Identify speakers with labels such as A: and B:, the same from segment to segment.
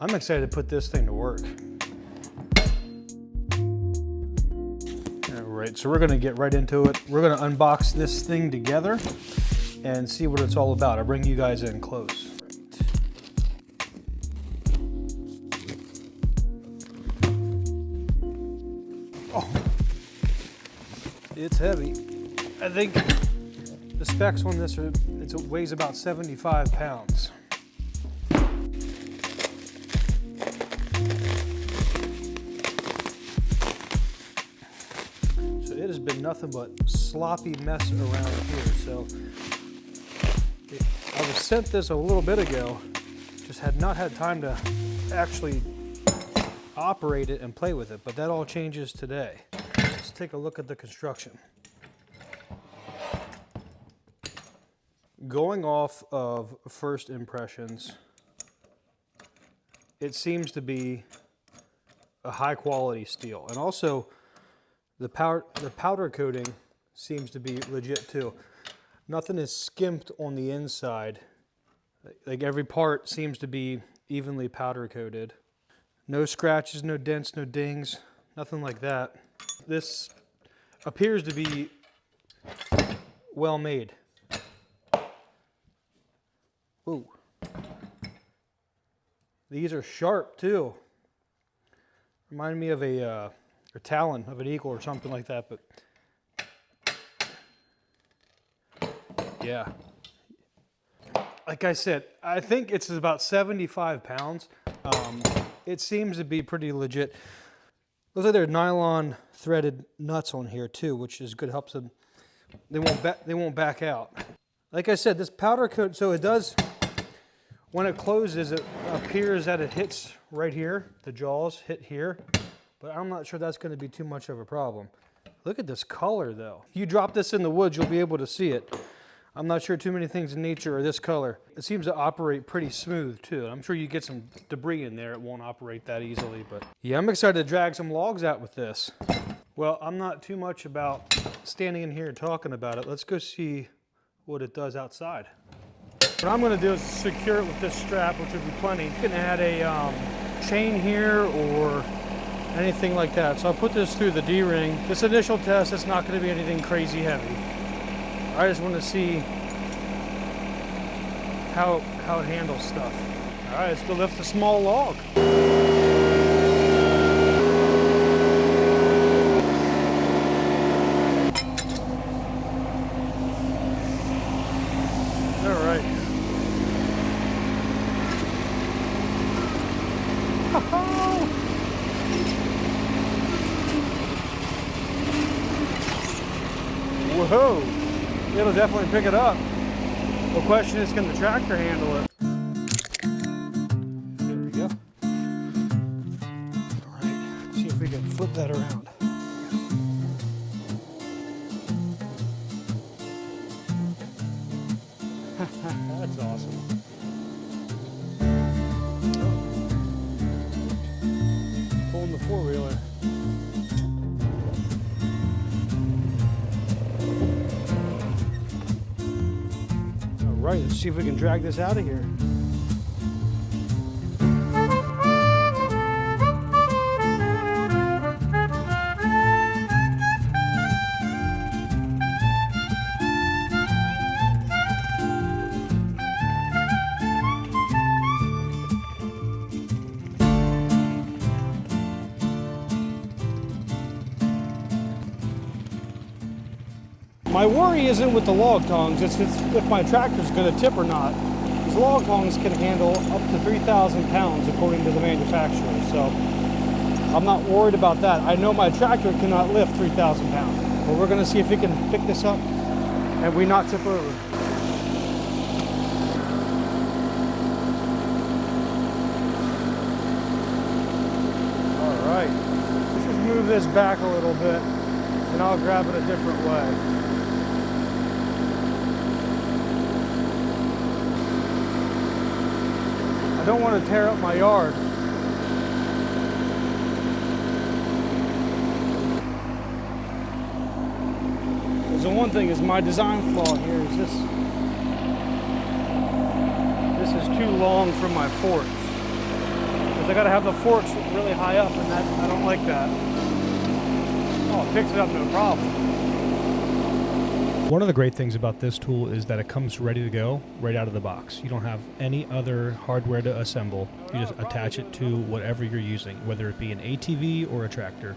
A: I'm excited to put this thing to work. All right, so we're gonna get right into it. We're gonna unbox this thing together and see what it's all about. I'll bring you guys in close. Oh, it's heavy. I think the specs on this are, it weighs about 75 pounds. So it has been nothing but sloppy mess around here. So I was sent this a little bit ago, just had not had time to actually operate it and play with it, but that all changes today. Let's take a look at the construction. Going off of first impressions, it seems to be a high quality steel, and also the powder coating seems to be legit too. Nothing is skimped on the inside. Like every part seems to be evenly powder coated. No scratches, no dents, no dings, nothing like that. This appears to be well made. Ooh. These are sharp too. Remind me of a talon of an eagle or something like that, but yeah. Like I said, I think it's about 75 pounds. It seems to be pretty legit. Looks like there are nylon threaded nuts on here too, which is good, helps them. They won't back out. Like I said, this powder coat, so it does, when it closes, it appears that it hits right here. The jaws hit here, but I'm not sure that's going to be too much of a problem. Look at this color though. If you drop this in the woods, you'll be able to see it. I'm not sure too many things in nature are this color. It seems to operate pretty smooth too. I'm sure you get some debris in there, it won't operate that easily, but yeah, I'm excited to drag some logs out with this. Well, I'm not too much about standing in here and talking about it. Let's go see what it does outside. What I'm gonna do is secure it with this strap, which would be plenty. You can add a chain here or anything like that. So I'll put this through the D-ring. This initial test, it's not gonna be anything crazy heavy. I just want to see how it handles stuff. All right, let's go lift a small log. All right. Whoa. It'll definitely pick it up. The question is, can the tractor handle it? There we go. All right, let's see if we can flip that around. That's awesome. Oh. Pulling the four-wheeler. Right, let's see if we can drag this out of here. My worry isn't with the log tongs, it's if my tractor's going to tip or not. These log tongs can handle up to 3,000 pounds according to the manufacturer, so I'm not worried about that. I know my tractor cannot lift 3,000 pounds, but we're going to see if we can pick this up and we not tip over. All right, let's just move this back a little bit and I'll grab it a different way. I don't want to tear up my yard. So one thing is my design flaw here is this is too long for my forks. because I got to have the forks really high up, and that I don't like that. Oh, it picks it up no problem. One of the great things about this tool is that it comes ready to go right out of the box. You don't have any other hardware to assemble. You just attach it to whatever you're using, whether it be an ATV or a tractor.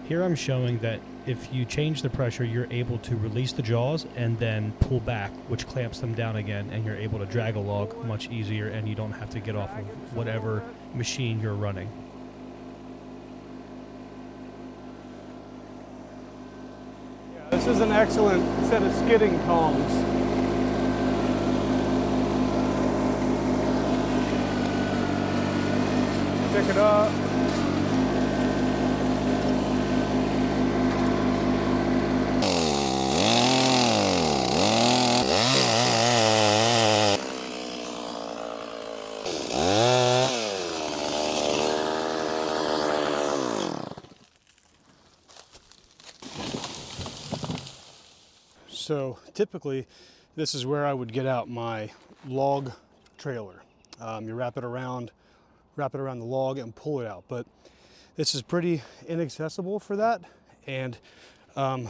A: Here I'm showing that if you change the pressure, you're able to release the jaws and then pull back, which clamps them down again, and you're able to drag a log much easier, and you don't have to get off of whatever machine you're running. This is an excellent set of skidding tongs. Pick it up. So typically, this is where I would get out my log trailer. You wrap it around the log and pull it out. But this is pretty inaccessible for that, and I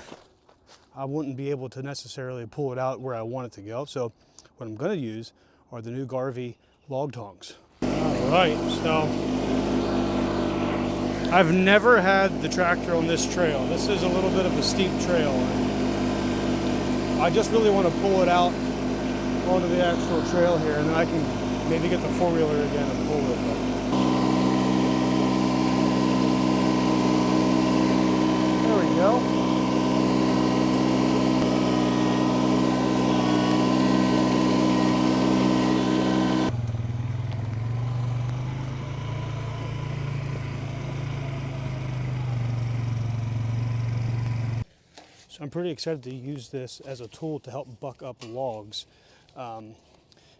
A: wouldn't be able to necessarily pull it out where I want it to go. So what I'm going to use are the new Garvee Log Tongs. All right, so I've never had the tractor on this trail. This is a little bit of a steep trail. I just really want to pull it out onto the actual trail here, and then I can maybe get the four-wheeler again and pull it. There we go. I'm pretty excited to use this as a tool to help buck up logs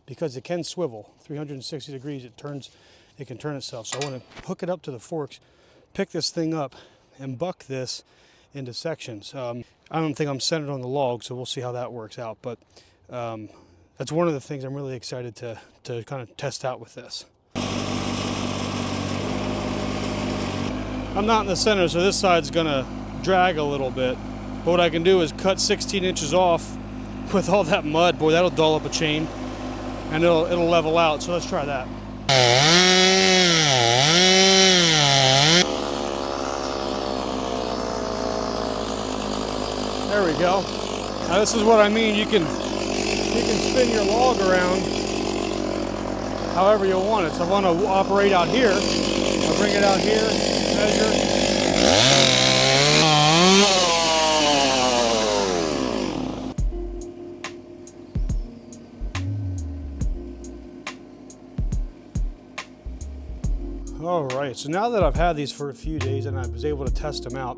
A: because it can swivel 360 degrees. It can turn itself. So I want to hook it up to the forks, pick this thing up, and buck this into sections. I don't think I'm centered on the log, so we'll see how that works out. But that's one of the things I'm really excited to kind of test out with this. I'm not in the center, so this side's gonna drag a little bit. But what I can do is cut 16 inches off with all that mud. Boy, that'll dull up a chain, and it'll level out. So let's try that. There we go. Now this is what I mean. You can spin your log around however you want it. So I want to operate out here. I'll bring it out here, measure. All right, so now that I've had these for a few days and I was able to test them out,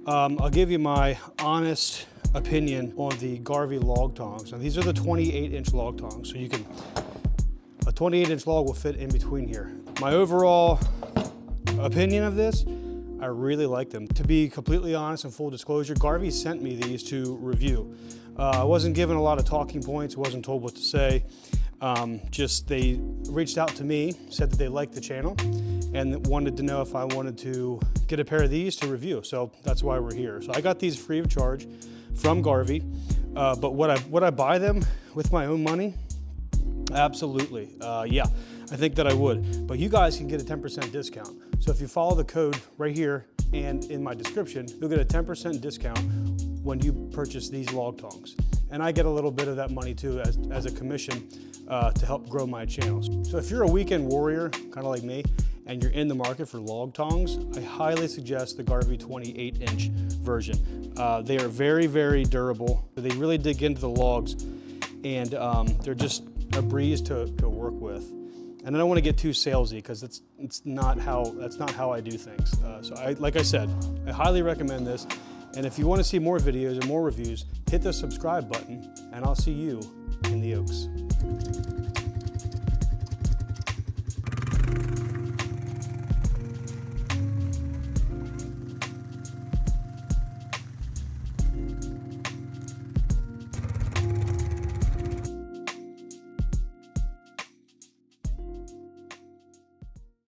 A: I'll give you my honest opinion on the Garvee Log Tongs. Now these are the 28-inch log tongs, so a 28-inch log will fit in between here. My overall opinion of this, I really like them. To be completely honest and full disclosure, Garvee sent me these to review. I wasn't given a lot of talking points, wasn't told what to say. Just they reached out to me, said that they liked the channel, and wanted to know if I wanted to get a pair of these to review. So that's why we're here. So I got these free of charge from Garvee, but would I buy them with my own money? Absolutely, yeah, I think that I would. But you guys can get a 10% discount. So if you follow the code right here and in my description, you'll get a 10% discount when you purchase these log tongs. And I get a little bit of that money too as a commission to help grow my channels. So if you're a weekend warrior, kind of like me, and you're in the market for log tongs, I highly suggest the Garvee 28-inch version. They are very, very durable. They really dig into the logs, and they're just a breeze to work with. And I don't want to get too salesy because that's not how I do things. So like I said, I highly recommend this. And if you want to see more videos and more reviews, hit the subscribe button, and I'll see you in the Oaks.